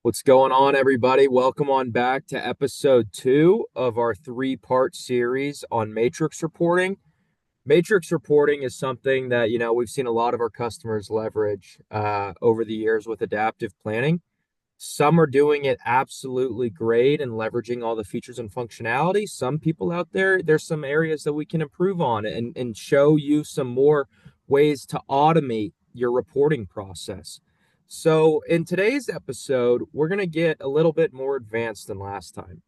What's going on, everybody? Welcome on back to episode 2 of our three-part series on matrix reporting. Matrix reporting is something that, we've seen a lot of our customers leverage over the years with adaptive planning. Some are doing it absolutely great and leveraging all the features and functionality. Some people out there, there's some areas that we can improve on and show you some more ways to automate your reporting process. So, in today's episode, we're going to get a little bit more advanced than last time.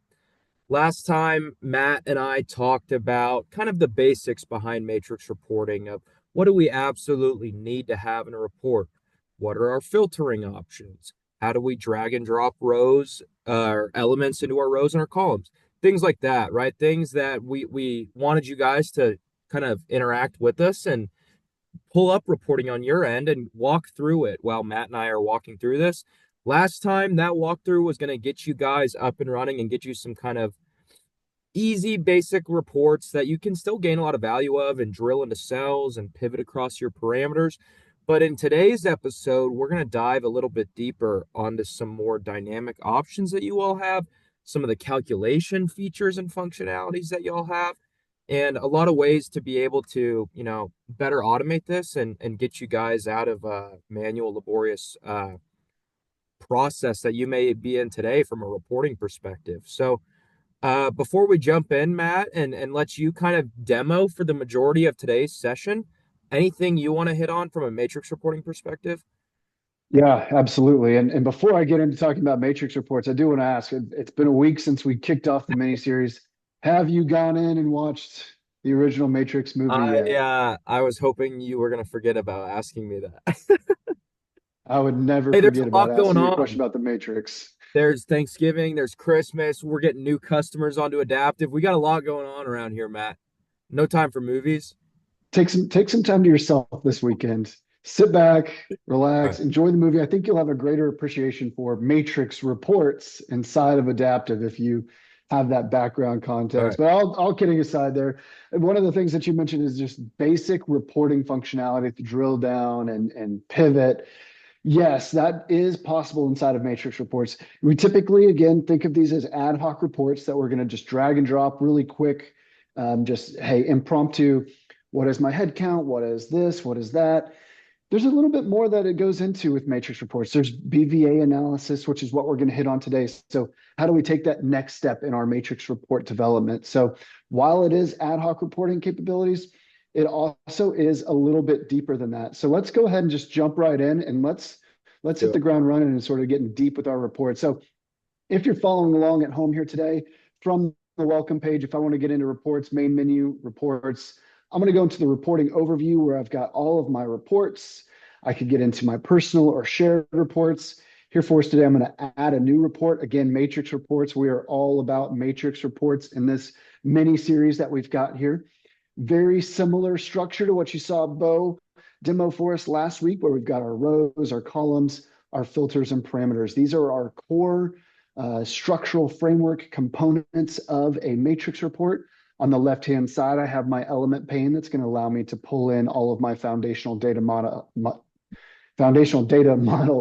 Last time, Matt and I talked about kind of the basics behind matrix reporting of what do we absolutely need to have in a report? What are our filtering options? How do we drag and drop rows or elements into our rows and our columns? Things like that, right? Things that we wanted you guys to kind of interact with us and pull up reporting on your end and walk through it while Matt and I are walking through this. Last time, that walkthrough was going to get you guys up and running and get you some kind of easy, basic reports that you can still gain a lot of value of and drill into cells and pivot across your parameters. But in today's episode, we're going to dive a little bit deeper onto some more dynamic options that you all have, some of the calculation features and functionalities that y'all have, and a lot of ways to be able to, better automate this and get you guys out of a manual, laborious process that you may be in today from a reporting perspective. So, before we jump in, Matt, and let you kind of demo for the majority of today's session, anything you want to hit on from a matrix reporting perspective? Yeah, absolutely. And before I get into talking about matrix reports, I do want to ask, it's been a week since we kicked off the mini series. Have you gone in and watched the original Matrix movie yet? I was hoping you were gonna forget about asking me that. I would never Hey, there's forget a about lot going asking you a question on. about the Matrix. There's Thanksgiving, there's Christmas, we're getting new customers onto Adaptive. We got a lot going on around here, Matt. No time for movies. Take some time to yourself this weekend. Sit back, All relax, right. enjoy the movie. I think you'll have a greater appreciation for Matrix reports inside of Adaptive if you have that background All context. right. But all kidding aside there, one of the things that you mentioned is just basic reporting functionality to drill down and pivot. Yes, that is possible inside of matrix reports. We typically, again, think of these as ad hoc reports that we're going to just drag and drop really quick. Just, hey, impromptu. What is my head count? What is this? What is that? There's a little bit more that it goes into with matrix reports. There's BVA analysis, which is what we're going to hit on today. So, how do we take that next step in our matrix report development? So, while it is ad hoc reporting capabilities, it also is a little bit deeper than that. So, let's go ahead and just jump right in and let's Do hit the it. ground running and sort of getting deep with our report. So, if you're following along at home here today from the welcome page, if I want to get into reports, main menu, reports, I'm going to go into the reporting overview where I've got all of my reports. I could get into my personal or shared reports. Here for us today, I'm going to add a new report. Again, matrix reports. We are all about matrix reports in this mini series that we've got here. Very similar structure to what you saw Beau demo for us last week, where we've got our rows, our columns, our filters, and parameters. These are our core structural framework components of a matrix report. On the left-hand side, I have my element pane that's going to allow me to pull in all of my foundational data model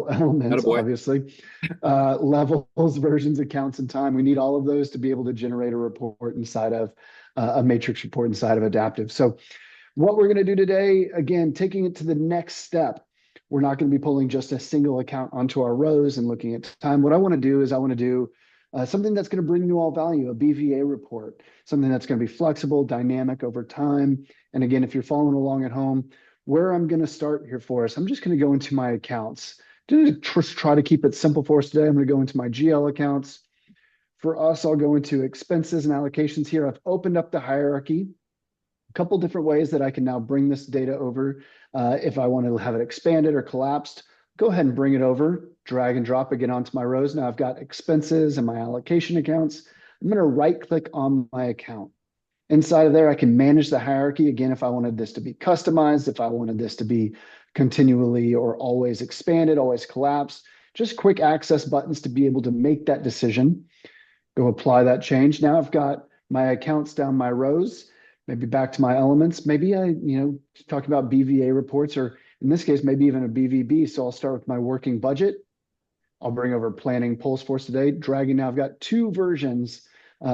elements, Attaboy. obviously. Levels, versions, accounts, and time. We need all of those to be able to generate a report inside of a matrix report inside of Adaptive. So what we're going to do today, again, taking it to the next step, we're not going to be pulling just a single account onto our rows and looking at time. What I want to do is I want to do something that's going to bring you all value, a BVA report, something that's going to be flexible, dynamic over time. And again, if you're following along at home, where I'm going to start here for us, I'm just going to go into my accounts. To try to keep it simple for us today, I'm going to go into my GL accounts. For us, I'll go into expenses and allocations here. I've opened up the hierarchy, a couple different ways that I can now bring this data over. If I want to have it expanded or collapsed, go ahead and bring it over, drag and drop again onto my rows. Now I've got expenses and my allocation accounts. I'm going to right click on my account. Inside of there, I can manage the hierarchy. Again, if I wanted this to be customized, if I wanted this to be continually or always expanded, always collapsed, just quick access buttons to be able to make that decision. Go apply that change. Now I've got my accounts down my rows, maybe back to my elements. Maybe I, talk about BVA reports, or in this case, maybe even a BVB. So I'll start with my working budget. I'll bring over planning pulse force today, dragging. Now I've got two versions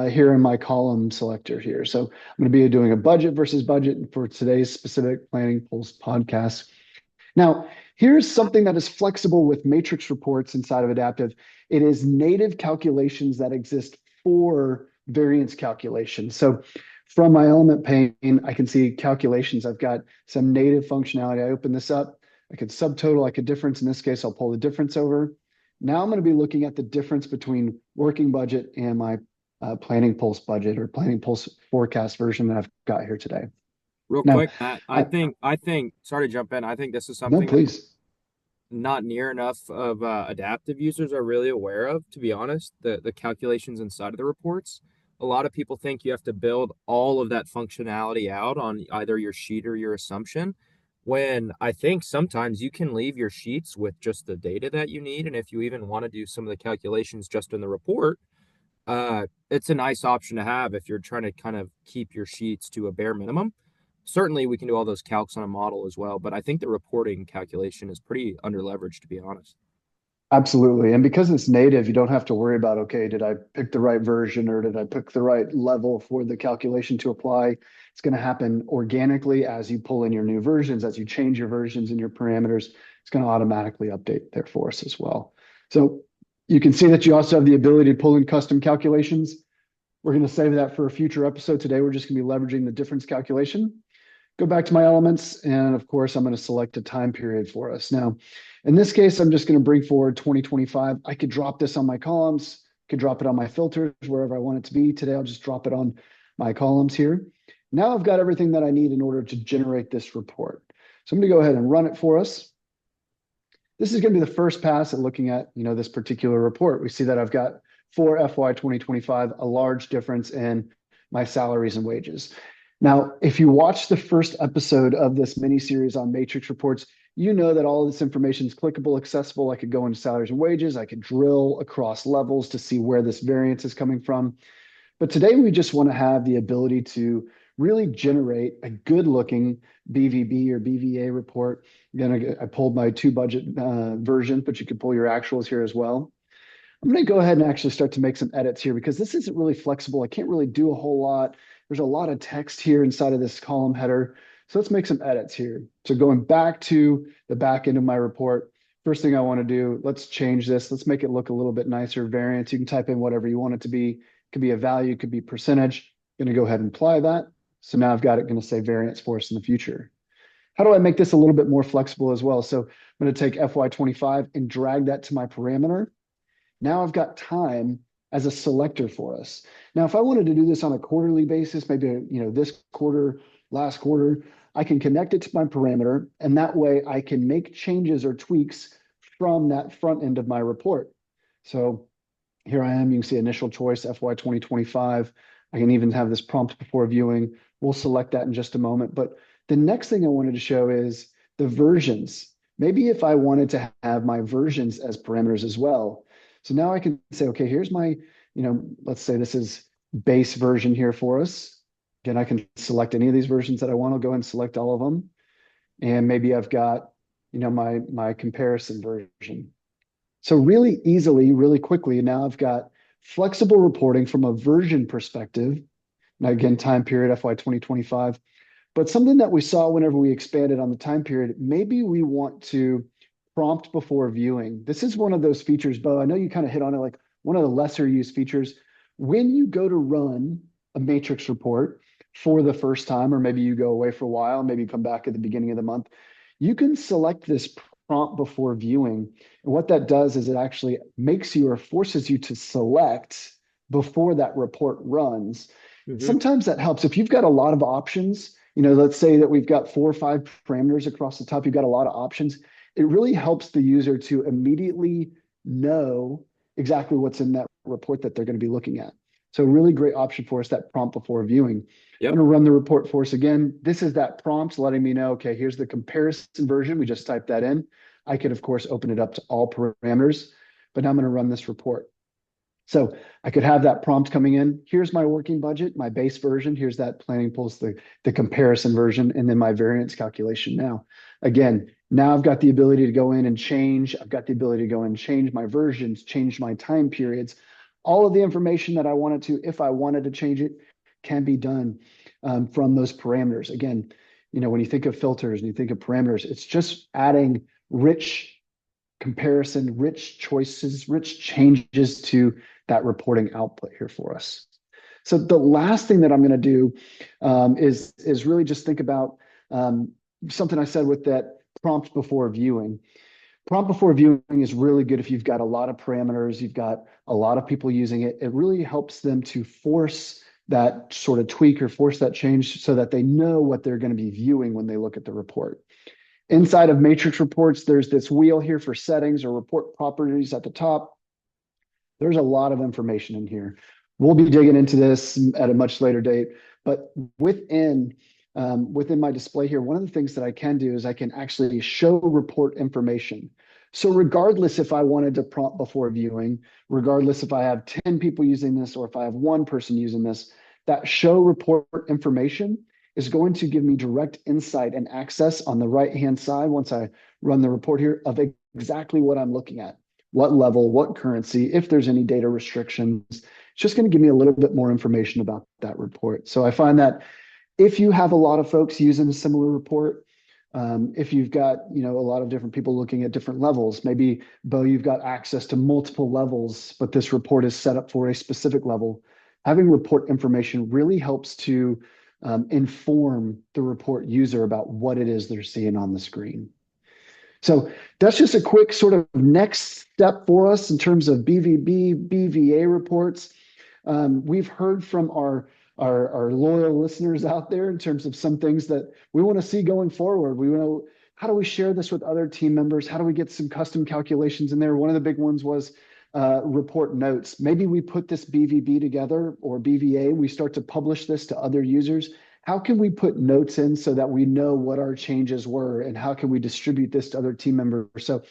here in my column selector here. So I'm going to be doing a budget versus budget for today's specific planning pulse podcast. Now, here's something that is flexible with matrix reports inside of Adaptive. It is native calculations that exist for variance calculations. So from my element pane, I can see calculations. I've got some native functionality. I open this up. I could subtotal, I could difference. In this case, I'll pull the difference over. Now I'm going to be looking at the difference between working budget and my planning pulse budget or planning pulse forecast version that I've got here today. Real Now, quick, Matt, I I, think I think sorry to jump in. I think this is no, something that please. not near enough of adaptive users are really aware of, to be honest, the calculations inside of the reports. A lot of people think you have to build all of that functionality out on either your sheet or your assumption, when I think sometimes you can leave your sheets with just the data that you need. And if you even want to do some of the calculations just in the report, it's a nice option to have if you're trying to kind of keep your sheets to a bare minimum. Certainly, we can do all those calcs on a model as well, but I think the reporting calculation is pretty underleveraged, to be honest. Absolutely. And because it's native, you don't have to worry about, okay, did I pick the right version or did I pick the right level for the calculation to apply? It's going to happen organically as you pull in your new versions, as you change your versions and your parameters, it's going to automatically update there for us as well. So you can see that you also have the ability to pull in custom calculations. We're going to save that for a future episode. Today, we're just going to be leveraging the difference calculation. Go back to my elements, and of course, I'm going to select a time period for us. Now, in this case, I'm just going to bring forward 2025. I could drop this on my columns, could drop it on my filters, wherever I want it to be. Today, I'll just drop it on my columns here. Now I've got everything that I need in order to generate this report. So I'm going to go ahead and run it for us. This is going to be the first pass at looking at, this particular report. We see that I've got for FY 2025, a large difference in my salaries and wages. Now, if you watch the first episode of this mini series on matrix reports, you know that all of this information is clickable, accessible. I could go into salaries and wages. I could drill across levels to see where this variance is coming from. But today we just want to have the ability to really generate a good looking BVB or BVA report. Again, I pulled my two budget version, but you could pull your actuals here as well. I'm going to go ahead and actually start to make some edits here because this isn't really flexible. I can't really do a whole lot. There's a lot of text here inside of this column header. So let's make some edits here. So going back to the back end of my report, first thing I want to do, let's change this. Let's make it look a little bit nicer. Variance, you can type in whatever you want it to be. It could be a value, it could be percentage. I'm going to go ahead and apply that. So now I've got it going to say variance for us in the future. How do I make this a little bit more flexible as well? So I'm going to take FY25 and drag that to my parameter. Now I've got time as a selector for us. Now, if I wanted to do this on a quarterly basis, maybe, this quarter, last quarter, I can connect it to my parameter, and that way I can make changes or tweaks from that front end of my report. So here I am, you can see initial choice, FY 2025. I can even have this prompt before viewing. We'll select that in just a moment. But the next thing I wanted to show is the versions. Maybe if I wanted to have my versions as parameters as well. So now I can say, okay, here's my, let's say this is base version here for us. Again, I can select any of these versions that I want. I'll go ahead and select all of them. And maybe I've got, my comparison version. So really easily, really quickly, now I've got flexible reporting from a version perspective. Now again, time period FY 2025. But something that we saw whenever we expanded on the time period, maybe we want to prompt before viewing. This is one of those features, Beau. I know you kind of hit on it, like one of the lesser used features. When you go to run a matrix report for the first time, or maybe you go away for a while, maybe you come back at the beginning of the month, you can select this prompt before viewing. And what that does is it actually makes you or forces you to select before that report runs. Sometimes that helps. If you've got a lot of options, let's say that we've got 4 or 5 parameters across the top, you've got a lot of options. It really helps the user to immediately know exactly what's in that report that they're going to be looking at. So really great option for us, that prompt before viewing. Yep. I'm going to run the report for us again. This is that prompt letting me know, okay, here's the comparison version. We just typed that in. I could, of course, open it up to all parameters, but now I'm going to run this report. So I could have that prompt coming in. Here's my working budget, my base version. Here's that planning pulse, the comparison version, and then my variance calculation. Now, again, now I've got the ability to go in and change. I've got the ability to go in and change my versions, change my time periods. All of the information that I wanted to, if I wanted to change it, can be done from those parameters. Again, when you think of filters and you think of parameters, it's just adding rich comparison, rich choices, rich changes to that reporting output here for us. So the last thing that I'm going to do is really just think about something I said with that prompt before viewing. Prompt before viewing is really good if you've got a lot of parameters, you've got a lot of people using it. It really helps them to force that sort of tweak or force that change so that they know what they're going to be viewing when they look at the report. Inside of matrix reports, there's this wheel here for settings or report properties at the top. There's a lot of information in here. We'll be digging into this at a much later date, but within my display here, one of the things that I can do is I can actually show report information. So regardless if I wanted to prompt before viewing, regardless if I have 10 people using this or if I have one person using this, that show report information is going to give me direct insight and access on the right-hand side once I run the report here of exactly what I'm looking at, what level, what currency, if there's any data restrictions. It's just going to give me a little bit more information about that report. So I find that if you have a lot of folks using a similar report, if you've got a lot of different people looking at different levels, maybe Beau, you've got access to multiple levels, but this report is set up for a specific level. Having report information really helps to inform the report user about what it is they're seeing on the screen. So that's just a quick sort of next step for us in terms of BVB, BVA reports. We've heard from our loyal listeners out there in terms of some things that we want to see going forward. We want to, how do we share this with other team members? How do we get some custom calculations in there? One of the big ones was report notes. Maybe we put this BVB together or BVA, we start to publish this to other users. How can we put notes in so that we know what our changes were and how can we distribute this to other team members? So,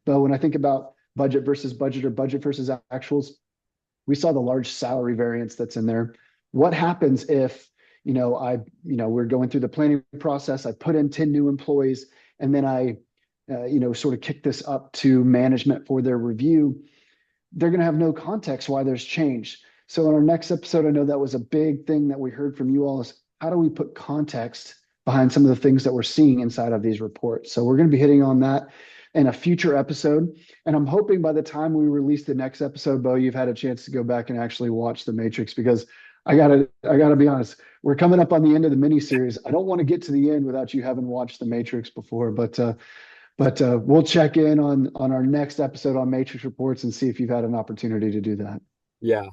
Beau, when I think about budget versus budget or budget versus actuals, we saw the large salary variance that's in there. What happens if, we're going through the planning process, I put in 10 new employees, and then I, sort of kick this up to management for their review. They're going to have no context why there's change. So in our next episode, I know that was a big thing that we heard from you all is how do we put context behind some of the things that we're seeing inside of these reports? So we're going to be hitting on that in a future episode. And I'm hoping by the time we release the next episode, Beau, you've had a chance to go back and actually watch the Matrix because I gotta be honest, we're coming up on the end of the mini series. I don't want to get to the end without you having watched the Matrix before, but we'll check in on our next episode on Matrix reports and see if you've had an opportunity to do that. Yeah.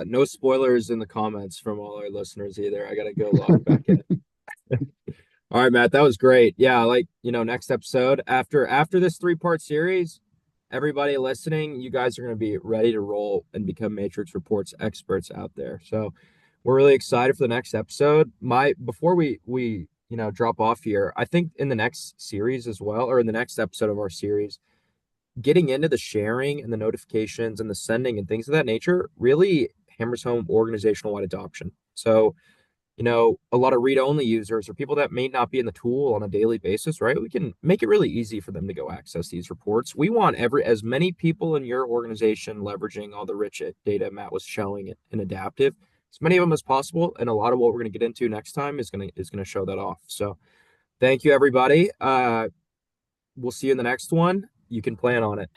No spoilers in the comments from all our listeners either. I gotta go log back in. All right, Matt, that was great. Yeah, next episode after this three-part series, everybody listening, you guys are going to be ready to roll and become Matrix Reports experts out there. So we're really excited for the next episode. Before we drop off here, I think in the next series as well, or in the next episode of our series, getting into the sharing and the notifications and the sending and things of that nature really hammers home organizational wide adoption. So a lot of read-only users or people that may not be in the tool on a daily basis, right? We can make it really easy for them to go access these reports. We want as many people in your organization leveraging all the rich data Matt was showing in Adaptive, as many of them as possible. And a lot of what we're going to get into next time is going to show that off. So thank you, everybody. We'll see you in the next one. You can plan on it.